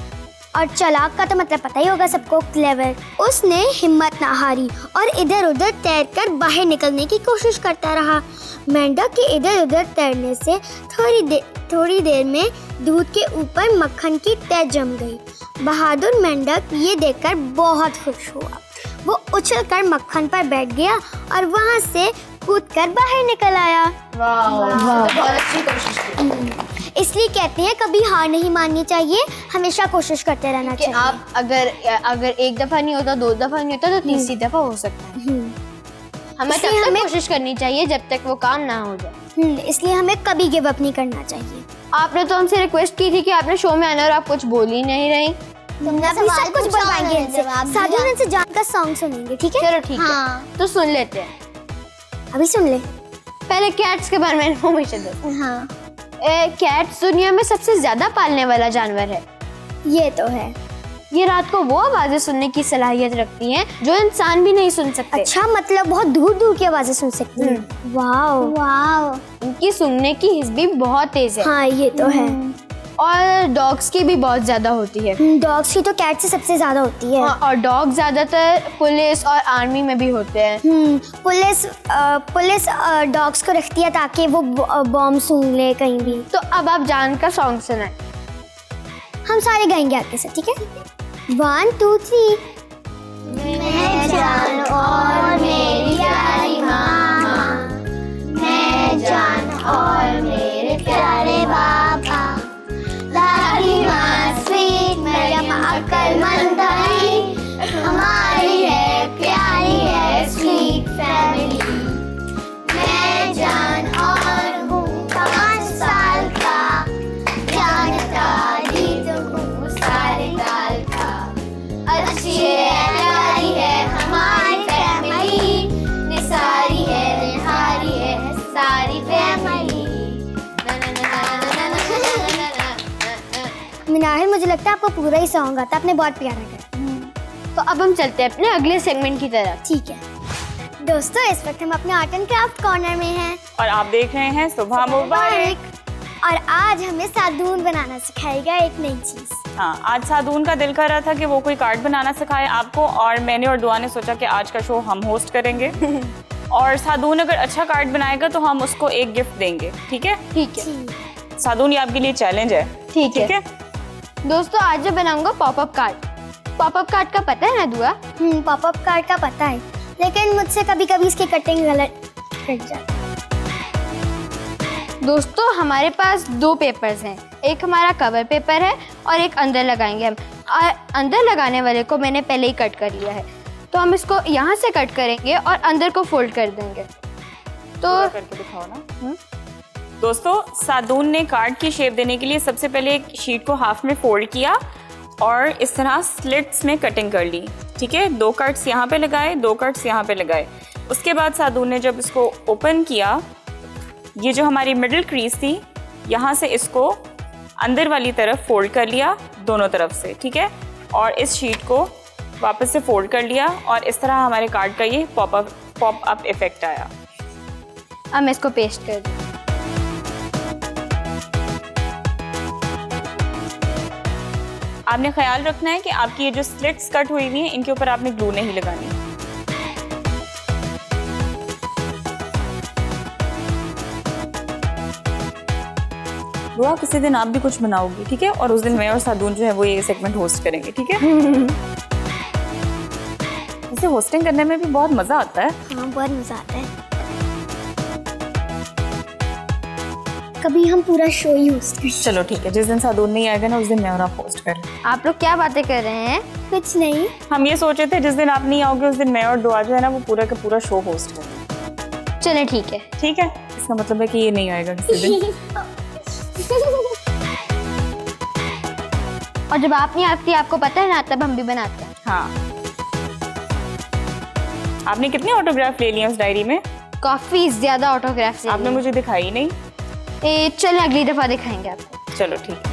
और चालाक का तो मतलब पता ही होगा सबको, क्लेवर। उसने हिम्मत ना हारी और इधर उधर तैरकर बाहर निकलने की कोशिश करता रहा। मेंढक के इधर उधर तैरने से थोड़ी देर में दूध के ऊपर मक्खन की तह जम गई। बहादुर मेंढक ये देखकर बहुत खुश हुआ। वो उछलकर मक्खन पर बैठ गया और वहां से कूदकर बाहर निकल आया। बहुत अच्छी कोशिश की। इसलिए कहते हैं कभी हार नहीं माननी चाहिए, हमेशा कोशिश करते रहना कि चाहिए। आप अगर एक दफा नहीं होता, दो दफा नहीं होता, तो तीसरी दफा हो सकता है। हमें तब तक कोशिश करनी चाहिए जब तक वो काम ना हो जाए। इसलिए हमें कभी गिव अप नहीं करना चाहिए। आपने तो हमसे रिक्वेस्ट की थी कि आपने शो में आना, और आप कुछ बोल ही नहीं रही। तुमने अभी सब कुछ बनवाएंगे इनसे। साधु इनसे जान का सॉन्ग सुनेंगे, ठीक है? चलो ठीक है, तो सुन लेते हैं। अभी सुन ले। पहले कैट्स के बारे में इन्फॉर्मेशन दो। हाँ, कैट्स दुनिया में सबसे ज्यादा पालने वाला जानवर है। ये तो है। ये रात को वो आवाजें सुनने की सलाहियत रखती हैं जो इंसान भी नहीं सुन सकते। अच्छा, मतलब बहुत दूर दूर की आवाजें सुन सकती हैं। Wow wow. इनकी सुनने की हिस्स भी बहुत तेज है। हाँ, ये तो है। और डॉग्स की भी बहुत ज्यादा होती है। डॉग्स की तो कैट से सबसे ज्यादा होती है। हाँ, और डॉग ज्यादातर पुलिस और आर्मी में भी होते हैं। पुलिस डॉग्स को रखती है ताकि वो बॉम्ब सूंघ ले कहीं भी। तो अब आप जान का सॉन्ग सुनाएं। हम सारे गाएंगे आपके साथ, ठीक है? 1 2 3। मैं जान और मेरी प्यारी मामा, मैं जान और मेरे प्यारे बाबा, दादी माँ स्वीट, मैडम अक्लमंद है, हमारी है प्यारी है स्वीट फैमिली। मैं जान और हूँ 5 साल का, जानता ही तो हूँ सारे साल का। अच्छी है प्यारी है हमारी फैमिली, निसारी है निहारी है सारी फैमिली। मिनाहिल, मुझे लगता है आपको पूरा ही सॉन्ग आता है, आपने बहुत प्यारा गाया। तो अब हम चलते हैं अपने अगले सेगमेंट की तरफ। ठीक है दोस्तों, इस वक्त हम अपने आर्ट एंड क्राफ्ट कॉर्नर में हैं और आप देख रहे हैं सुबह मुबारक। और आज हमें सादून बनाना सिखाएगा एक नई चीज। हाँ, आज सादून का दिल कर रहा था कि वो कोई कार्ड बनाना सिखाए आपको, और मैंने और दुआ ने सोचा कि आज का शो हम होस्ट करेंगे। और सादून अगर अच्छा कार्ड बनाएगा तो हम उसको एक गिफ्ट देंगे, ठीक है? ठीक है सादून, ये आपके लिए चैलेंज है। ठीक है दोस्तों, आज मैं बनाऊंगा पॉपअप कार्ड। पॉपअप कार्ड का पता है ना दुआ? पॉपअप कार्ड का पता है, लेकिन मुझसे कभी कभी इसकी कटिंग गलत कट जाती है। दोस्तों, हमारे पास 2 पेपर्स हैं। एक हमारा कवर पेपर है और एक अंदर लगाएंगे हम। अंदर लगाने वाले को मैंने पहले ही कट कर लिया है, तो हम इसको यहाँ से कट करेंगे और अंदर को फोल्ड कर देंगे। तो करके दिखाओ ना। दोस्तों, सादून ने कार्ड की शेप देने के लिए सबसे पहले एक शीट को हाफ में फोल्ड किया और इस तरह स्लिट्स में कटिंग कर ली, ठीक है? 2 कट्स यहाँ पे लगाए, 2 कट्स यहाँ पे लगाए। उसके बाद सादून ने जब इसको ओपन किया, ये जो हमारी मिडिल क्रीज थी, यहाँ से इसको अंदर वाली तरफ फोल्ड कर लिया दोनों तरफ से, ठीक है? और इस शीट को वापस से फोल्ड कर लिया और इस तरह हमारे कार्ड का ये पॉप अप इफेक्ट आया। अब मैं इसको पेस्ट कर दूँ। आपने ख्याल रखना है कि आपकी ये जो स्लिट्स कट हुई हुई हैं, इनके ऊपर आपने ग्लू नहीं लगानी। दुआ, किसी दिन आप भी कुछ बनाओगी, ठीक है? और उस दिन मैं और सादून जो है वो ये सेगमेंट होस्ट करेंगे, ठीक है? इसे होस्टिंग करने में भी बहुत मजा आता है। हाँ, बहुत मजा आता है। कभी हम पूरा शो ही होस्ट करें। चलो ठीक है, जिस दिन सादून नहीं आएगा ना, उस दिन मैं और आप होस्ट करें। आप लोग क्या बातें कर रहे हैं? कुछ नहीं। हम ये सोचे थे जिस दिन आप नहीं आओगे उस दिन मैं और दुआ जो है ना वो पूरा का पूरा शो होस्ट करें। चले ठीक है। ठीक है, इसका मतलब है कि ये नहीं आएगा किसी दिन। और जब आप नहीं आती, आपको पता है ना, तब हम भी बनाते हैं। हाँ, आपने कितने ऑटोग्राफ ले लिए उस डायरी में? काफी ज्यादा ऑटोग्राफ्स आपने मुझे दिखाई नहीं। चल अगली दफा दिखाएंगे आपको। चलो ठीक है।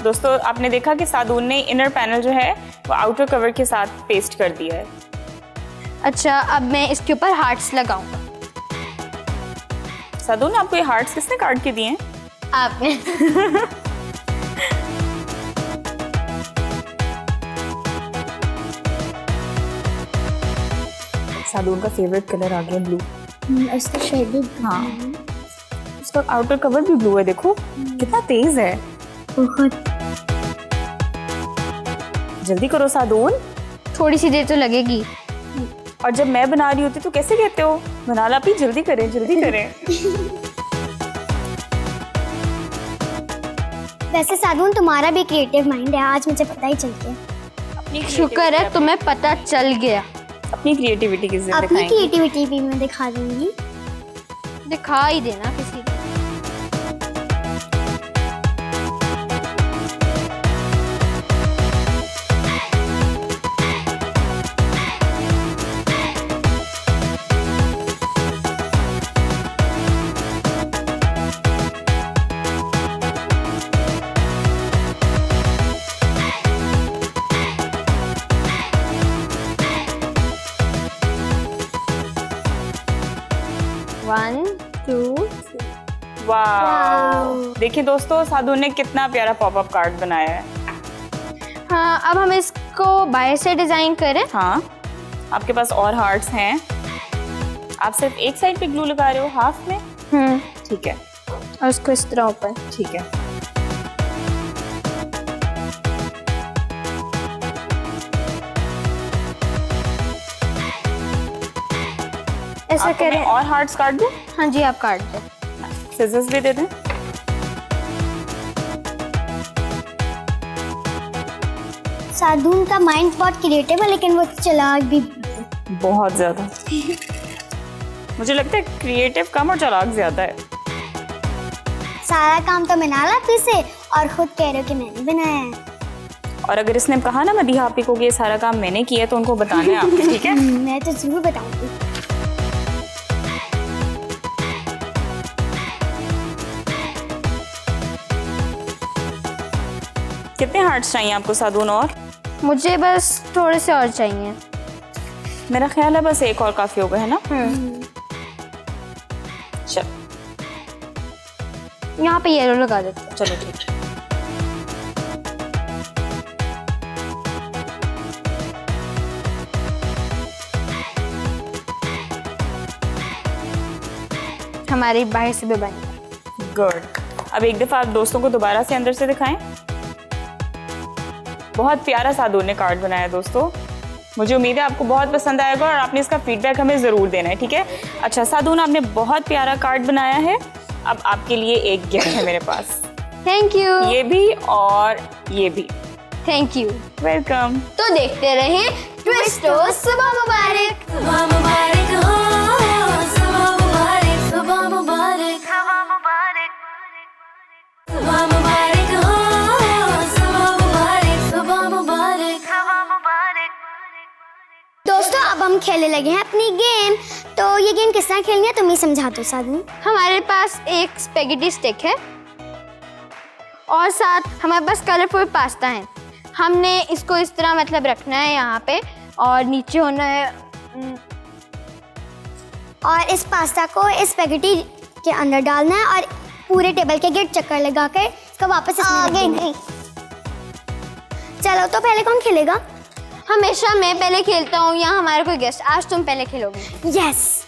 दोस्तों, आपने देखा कि सादून ने इनर पैनल जो है वो आउटर कवर के साथ पेस्ट कर दिया है। अच्छा, अब मैं इसके ऊपर हार्ट्स लगाऊंगा। सादून, आपको ये हार्ट्स किसने काट के दिए हैं? आपने। सादून का फेवरेट कलर आ गया ब्लू। उसका शेड भी हाँ, उसका आउटर कवर भी ब्लू है, देखो कितना तेज है। बहुत। जल्दी करो सादून। थोड़ी सी देर तो लगेगी। और जब मैं बना रही होती तो कैसे कहते हो, बना ला भी, जल्दी करें जल्दी करें। वैसे सादून, तुम्हारा भी क्रिएटिव माइंड है, आज मुझे पता ही चल गया। शुक्र है तुम्हें पता चल गया। अपनी क्रिएटिविटी किस दिन अपनी दिखाएंगे? क्रिएटिविटी भी मैं दिखा दूंगी। दिखा ही देना किसी दिन। वाह, देखिए दोस्तों सादून ने कितना प्यारा पॉपअप कार्ड बनाया है। हाँ, अब हम इसको बाहर से डिजाइन करें। हाँ, आपके पास और हार्ट्स हैं। आप सिर्फ एक साइड पे ग्लू लगा रहे हो, हाफ में? ठीक है, और उसको इस तरह ऊपर। ठीक है। ऐसा आपको मैं करें। और हार्ट्स काट दूं? हाँ जी, आप काट दें। सिजर्स भी दे दें? सादून का माइंड बहुत क्रिएटिव है, लेकिन वो चालाक भी। बहुत ज्यादा। मुझे लगता है क्रिएटिव कम और चालाक ज्यादा है। सारा काम तो मनाला फिर से, और खुद कह रहे हो कि मैंने बनाया है। और अगर इसने कहा ना मदीहा आपी को कि ये सारा काम मैंने किया, तो उनको बताना है आपने, ठीक है? मैं तो जरूर बताऊंगी। कितने हार्ट्स चाहिए आपको सादून? और मुझे बस थोड़े से और चाहिए। मेरा ख्याल है बस एक और काफी होगा, है ना? चल, यहाँ पे येलो लगा देते हैं। चलो ठीक है। हमारी बाहर से भी बन गई। गुड। अब एक दफा आप दोस्तों को दोबारा से अंदर से दिखाएं। बहुत प्यारा सादून ने कार्ड बनाया दोस्तों। मुझे उम्मीद है आपको बहुत पसंद आएगा और आपने इसका फीडबैक हमें ज़रूर देना है, ठीक है? अच्छा सादून, आपने बहुत प्यारा कार्ड बनाया है। अब आपके लिए एक गिफ्ट है मेरे पास। Thank you. ये भी और ये भी। Thank you. वेलकम। तो देखते रहें ट्विस्टो। सुबह मुबारक। सुबह मुबारक हो, सुबह मुबारक, सुबह मुबारक, सुबह मुबारक हो, सुबह मुबारक, सुबह मुबारक। दोस्तों अब हम खेलने लगे हैं अपनी गेम। तो ये गेम किस तरह खेलनी है तुम ही समझा दो सादून। हमारे पास एक स्पेगेटी स्टिक है और साथ हमारे पास कलरफुल पास्ता है। हमने इसको इस तरह मतलब रखना है यहाँ पे, और नीचे होना है और इस पास्ता को इस स्पैगेटी के अंदर डालना है और पूरे टेबल के गिर्द चक्कर लगा कर इसको वापस इसमें रख देना है। चलो तो पहले कौन खेलेगा? हमेशा मैं पहले खेलता हूँ, यहाँ हमारा कोई गेस्ट। आज तुम पहले खेलोगे। यस।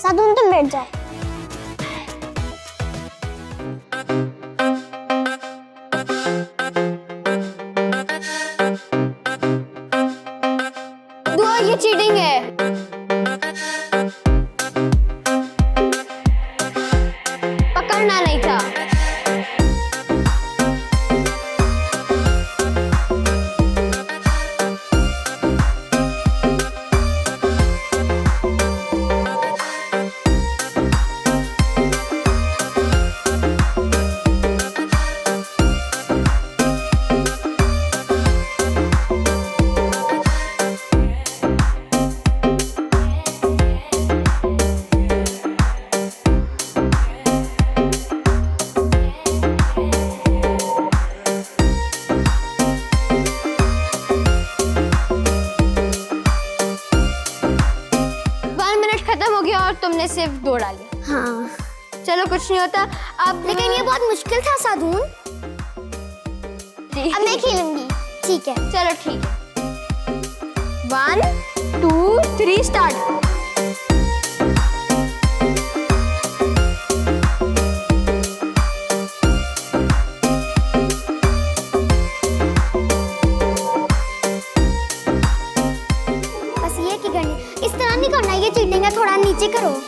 सादून तुम बैठ जाओ। दुआ, ये चीटिंग है। पकड़ना नहीं था। और तुमने सिर्फ 2 डाली। हाँ, चलो कुछ नहीं होता। अब लेकिन ये बहुत मुश्किल था सादून। अब मैं खेलूंगी। ठीक है, चलो ठीक है। 1 2 3 स्टार्ट। बस ये की करनी, इस तरह नहीं करना, ये चीटिंग है। थोड़ा नीचे करो।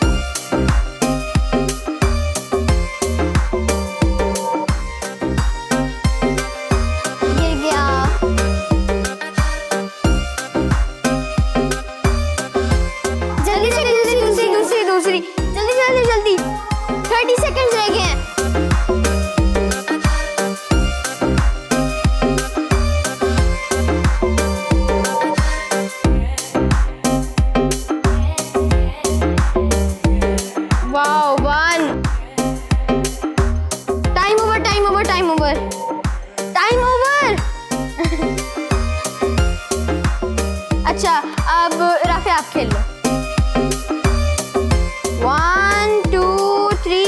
गिर गया। जल्दी से दूसरी जल्दी 30 सेकंड्स रह गए हैं। वाओ, 1। Time over. अच्छा, अब राफे आप खेल लो। 1 2 3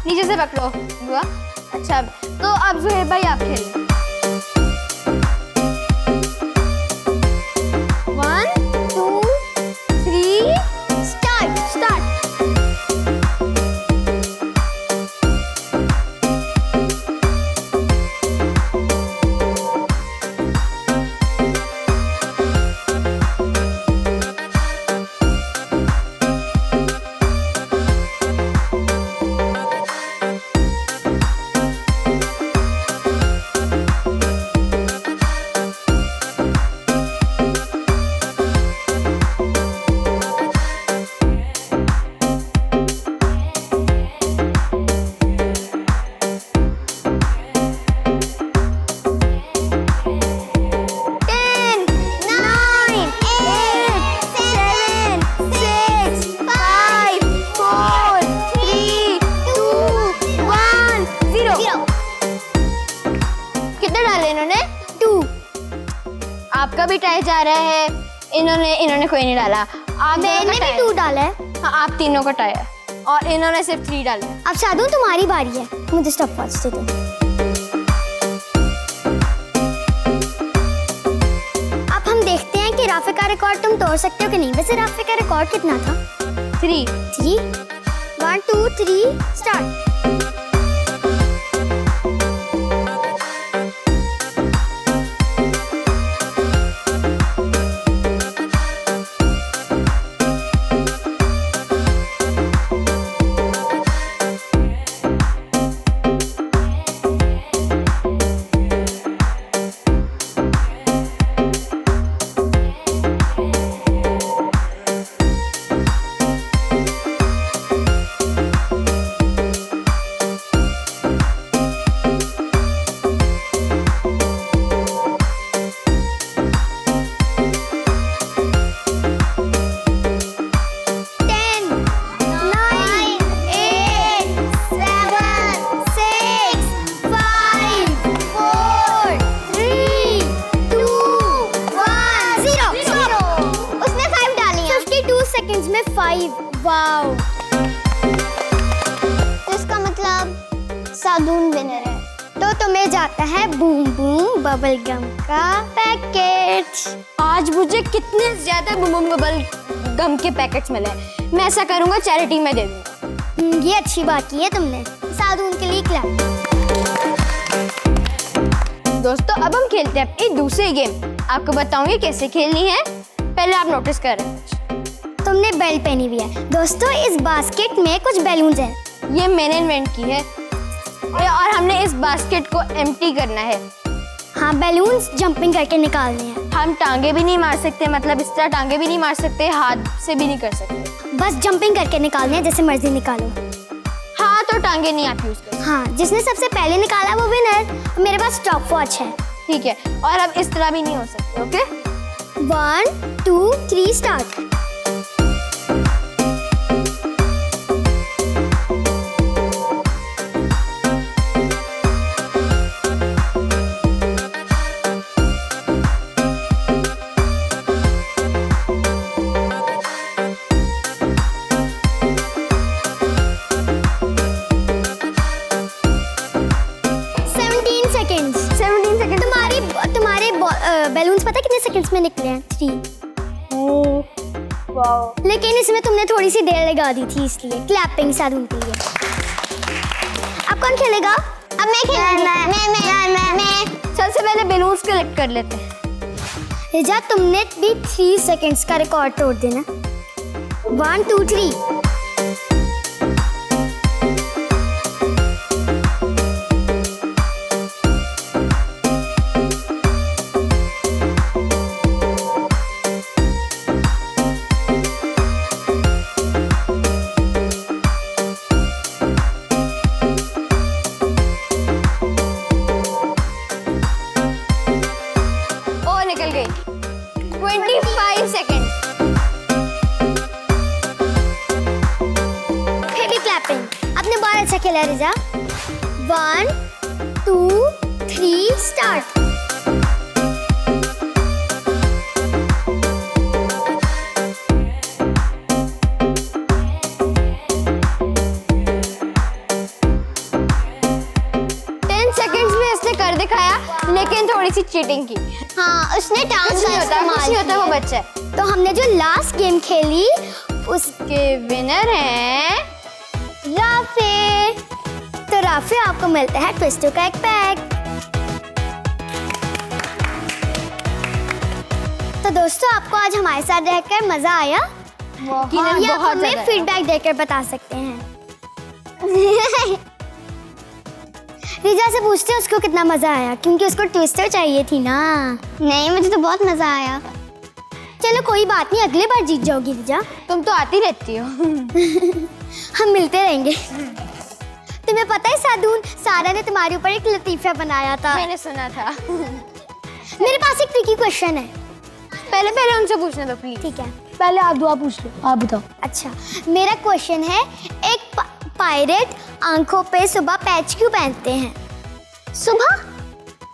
नीचे से पकड़ो बुआ। अच्छा तो अब जुहेब भाई आप खेलें। 1 2 3 स्टार्ट। आपका भी टाई जा रहा है। इन्होंने कोई नहीं डाला। आप मैंने भी 2 डाला है। हाँ आप तीनों का टाई है और इन्होंने सिर्फ 3 डाले। अब साधु तुम्हारी बारी है, मुझे स्टॉप वॉच दे दो। अब हम देखते हैं कि राफे का रिकॉर्ड तुम तोड़ सकते हो कि नहीं। वैसे राफे का रिकॉर्ड कितना था? 3 1 2 3 स्टार्ट। वाओ, इसका मतलब सादून विनर है। तो तुम्हें जाता है बूम बूम बबल गम का पैकेट। आज मुझे कितने ज्यादा बूम बूम बबल गम के पैकेट्स मिले हैं। मैं ऐसा करूंगा चैरिटी में दे दूंगा। ये अच्छी बात की है तुमने। सादून के लिए क्लैप। दोस्तों अब हम खेलते हैं अपनी दूसरी गेम। आपको बताऊंगी कैसे खेलनी है। पहले आप नोटिस कर रहे हैं तुमने बेल्ट पहनी हुई है। दोस्तों इस बास्केट में कुछ बैलून्स हैं। ये मैंने इन्वेंट की है और हमने इस बास्केट को एम्प्टी करना है। हाँ, बैलून्स जंपिंग करके निकालने हैं। हम टांगे भी नहीं मार सकते, मतलब इस तरह टांगे भी नहीं मार सकते, हाथ से भी नहीं कर सकते। बस जंपिंग करके निकालने हैं, जैसे मर्जी निकालो। हाँ तो टांगे नहीं आप यूज करो। हाँ, जिसने सबसे पहले निकाला वो विनर। मेरे पास स्टॉप वॉच है। ठीक है, और अब इस तरह भी नहीं हो सकते। Okay 1 2 3 start. बैलून्स पता कितने सेकंड्स में निकले हैं? 3। लेकिन इसमें तुमने थोड़ी सी देर लगा दी थी, इसलिए क्लैपिंग सादून के लिए। अब कौन खेलेगा? अब मैं खेलूंगी। मैं सबसे पहले बैलून्स कलेक्ट कर लेते हैं। रिजा तुमने भी 3 सेकंड्स का रिकॉर्ड तोड़ देना। 1 2 3। निकल गई। 25 सेकंड। फिर भी क्लैपिंग। आपने बहुत अच्छा खेला रिजा। 1 2 3 स्टार्ट। दिखाया लेकिन थोड़ी सी चीटिंग की। हाँ, उसने टांग कुछ नहीं होता, कुछ नहीं होता, वो बच्चा है। तो हमने जो लास्ट गेम खेली उसके विनर हैं राफे। तो राफे आपको मिलता है ट्विस्टो का एक पैक। तो दोस्तों, आपको आज हमारे साथ रहकर मजा आया? या आप बहुत हमें ज़्यादा। फीडबैक देकर बता सकते हैं। रिजा से पूछते हैं उसको कितना मजा आया, क्योंकि उसको ट्विस्टर चाहिए थी ना। नहीं, मुझे तो बहुत मजा आया। चलो कोई बात नहीं, अगले बार जीत जाओगी रिजा। तुम तो आती रहती हो। हम मिलते रहेंगे। तुम्हें पता है सादून, सारा ने तुम्हारे ऊपर एक लतीफा बनाया था। मैंने सुना था। मेरे पास एक ट्रिकी क्वेश्चन है। पहले उनसे पूछने दो प्लीज। ठीक है, पहले आप दुआ पूछ लो, आप बताओ। अच्छा, मेरा क्वेश्चन है, एक पायरेट आंखों पे सुबह पैच क्यों पहनते हैं? सुबह?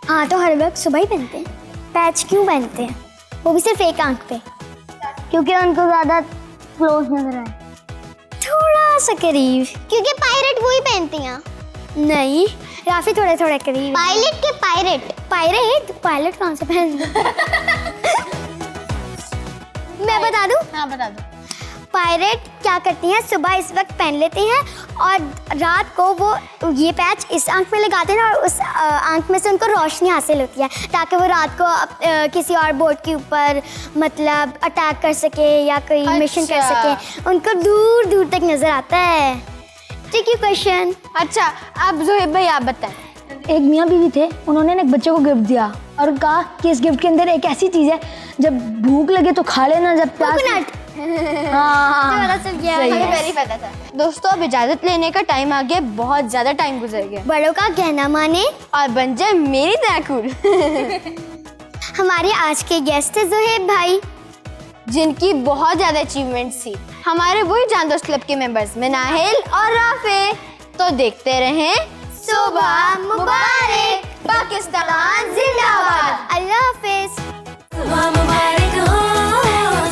हाँ, तो हर वक्त सुबह ही पहनते हैं। पैच क्यों पहनते हैं, वो भी सिर्फ एक आंख पे? क्योंकि उनको ज़्यादा क्लोज नजर आए। थोड़ा सा करीब, क्योंकि पायरेट वो ही पहनती हैं। नहीं राफी, थोड़े थोड़े करीब। पायलट के पायरेट? पायलट कौन से पहनते? मैं बता दूं? हाँ बता दो। पायरेट क्या करती हैं, सुबह इस वक्त पहन लेते हैं और रात को वो ये पैच इस आंख में लगाते हैं और उस आंख में से उनको रोशनी हासिल होती है, ताकि वो रात को किसी और बोट के ऊपर मतलब अटैक कर सके या कोई मिशन कर अच्छा। सके। उनको दूर दूर तक नजर आता है। Tricky question. अच्छा, अब जोहेब भाई आप बताएं। एक मियाँ बीवी थे, उन्होंने एक बच्चे को गिफ्ट दिया और कहा कि इस गिफ्ट के अंदर एक ऐसी चीज़ है, जब भूख लगे तो खा लेना, जब प्यास कोकोनट। हाँ, सही सही हमें है। पहले ही पता था। दोस्तों, अब इजाजत लेने का टाइम आ गया, बहुत ज्यादा टाइम गुजर गया बड़ों का कहना माने और बन जाए मेरी तरह कूल। हमारे आज के गेस्ट है जोहेब भाई, जिनकी बहुत ज्यादा अचीवमेंट्स थी। हमारे वही जान दोस्त क्लब के मेंबर्स मिनाहिल और राफे। तो देखते रहें सुबह मुबारक, पाकिस्तान जिंदाबाद। अल्लाह हाफिज। सुबह मुबारक हो,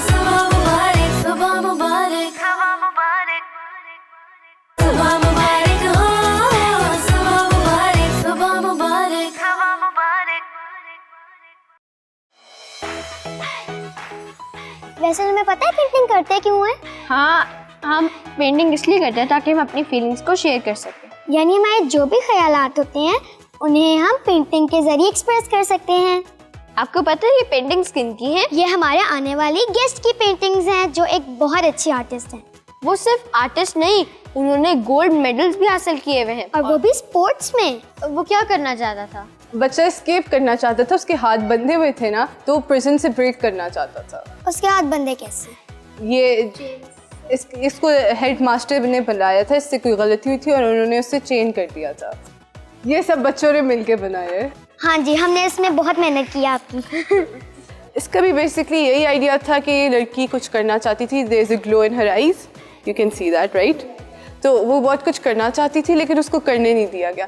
सुबह मुबारक, सुबह मुबारक, सुबह मुबारक, सुबह मुबारक हो, सुबह मुबारक, सुबह मुबारक, सुबह मुबारक। वैसे तुम्हें पता है पेंटिंग करते क्यों है? हाँ, हम पेंटिंग इसलिए करते हैं ताकि हम अपनी फीलिंग्स को शेयर कर सकें। यानी हमारे जो भी ख्यालात होते हैं उन्हें हम पेंटिंग के जरिए एक्सप्रेस कर सकते हैं। आपको पता है ये पेंटिंग्स किन की हैं? ये हमारे आने वाली गेस्ट की पेंटिंग्स हैं, जो एक बहुत अच्छी आर्टिस्ट हैं। वो सिर्फ आर्टिस्ट नहीं, उन्होंने गोल्ड मेडल्स भी हासिल किए हुए हैं। और वो भी स्पोर्ट्स में। वो क्या करना चाहता था? बच्चा एस्केप करना चाहता था, उसके हाथ बंधे हुए थे ना, तो प्रिजन से ब्रेक करना चाहता था। उसके हाथ बंधे कैसे? ये इसको हेड मास्टर ने बुलाया था, इससे कोई गलती हुई थी और उन्होंने उससे चेन कर दिया था। ये सब बच्चों ने मिलके बनाया है। हाँ जी, हमने इसमें बहुत मेहनत की आपकी। इसका भी बेसिकली यही आइडिया था कि ये लड़की कुछ करना चाहती थी। There is a glow in her eyes, you can see that right. तो वो बहुत कुछ करना चाहती थी लेकिन उसको करने नहीं दिया गया।